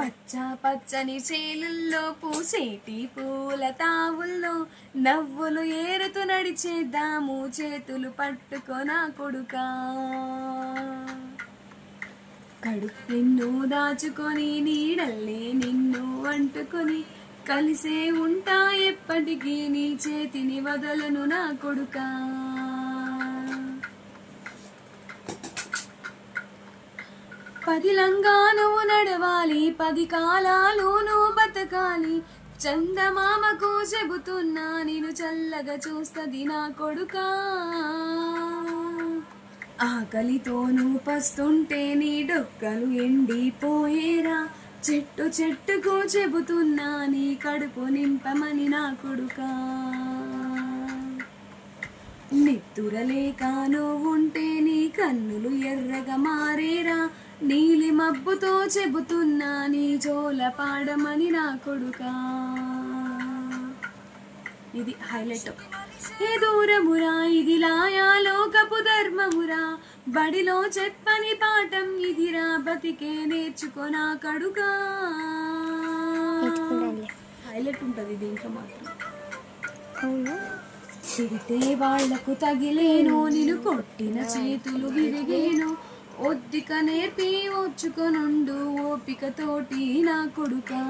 పచ్చ పచ్చని చేలుల్లో పూసేటి పూల తావుల్లో నవ్వులు ఏరుతూ నడిచేద్దాము చేతులు పట్టుకొనా కొడుకా. కడుపు నిన్ను దాచుకొని నీడల్లే నిన్ను అంటుకొని కలిసే ఉంటా ఎప్పటికీ నీ చేతిని వదలను నా కొడుకా. పదిలంగా నువ్వు నడవాలి 10 కాలాలు నువ్వు బతకాలి చందమామకు చెబుతున్నా నేను చల్లగా చూస్తది నా కొడుకా. ఆకలితో నువ్వు పస్తుంటే నీ డొక్కలు ఎండిపోయేరా చెట్టు చెట్టుకు చెబుతున్నా నీ కడుపు నింపమని నా కొడుకా. నిద్దురలేక నువ్వుంటే నీ కన్నులు ఎర్రగా మారేరా నీలి మబ్బుతో చెబుతున్నా నీ జోల పాడమని నా కొడుకా. ఇది హైలైట్. ఏ దూరమురా ఇది లాయాలోకపు ధర్మమురా బడిలో చెప్పని పాఠం ఇదిరా బతికే నేర్చుకోనా కడుకా. హైలైట్ ఉంటది దీంట్లో మాత్రం. తిరితే వాళ్లకు తగిలేను నిన్ను కొట్టిన చేతులు విరిగేను ఒద్దిక నేర్పి ఓర్చుకొనుండు ఓపికతోటి నా కొడుకా.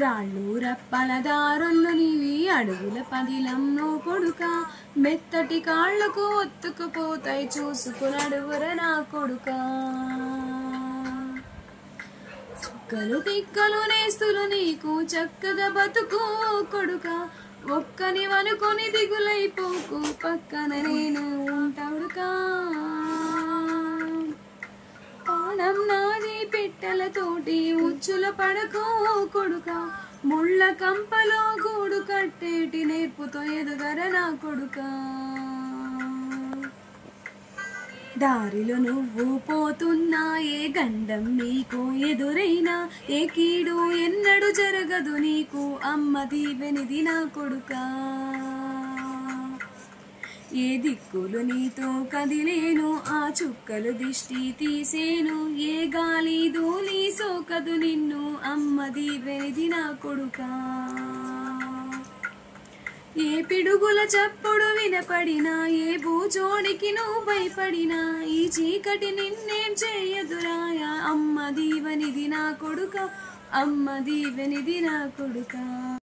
రాళ్ళు రప్పల దారుల్లో నీవి అడుగుల పదిలంలో కొడుకా మెత్తటి కాళ్లకు ఒత్తుకుపోతాయి చూసుకునడుగుర నా కొడుకా. చుక్కలు తిక్కలు నేస్తులు నీకు చక్కగా బతుకు కొడుకా ఒక్కని వనుకొని దిగులైపోకు పక్కన నేను ఉంటాడుకా. పానం నాది పిట్టలతోటి ఉచ్చుల పడకు కొడుకా ముళ్ళ కంపలో గూడు కట్టేటి నేర్పుతో ఎదుగర నా కొడుకా. దారిలో నువ్వు పోతున్నా ఏ గండం నీకు ఎదురైనా ఏ కీడు ఎన్నడు జరగదు నీకు అమ్మ దీవెనిది నా కొడుకా. ఏ దిక్కులు నీతో కదిలేను ఆ చుక్కలు దిష్టి తీసేను ఏ గాలి ధూళి సోకదు నిన్ను అమ్మ దీవెనిది నా కొడుకా. ఏ పిడుగుల చప్పుడు వినపడినా ఏ భూజోడికి నువ్వు భయపడినా ఈ చీకటి నిన్నేం చేయదురాయా అమ్మ దీవెనిది నా కొడుకా అమ్మ దీవెనిది నా కొడుకా.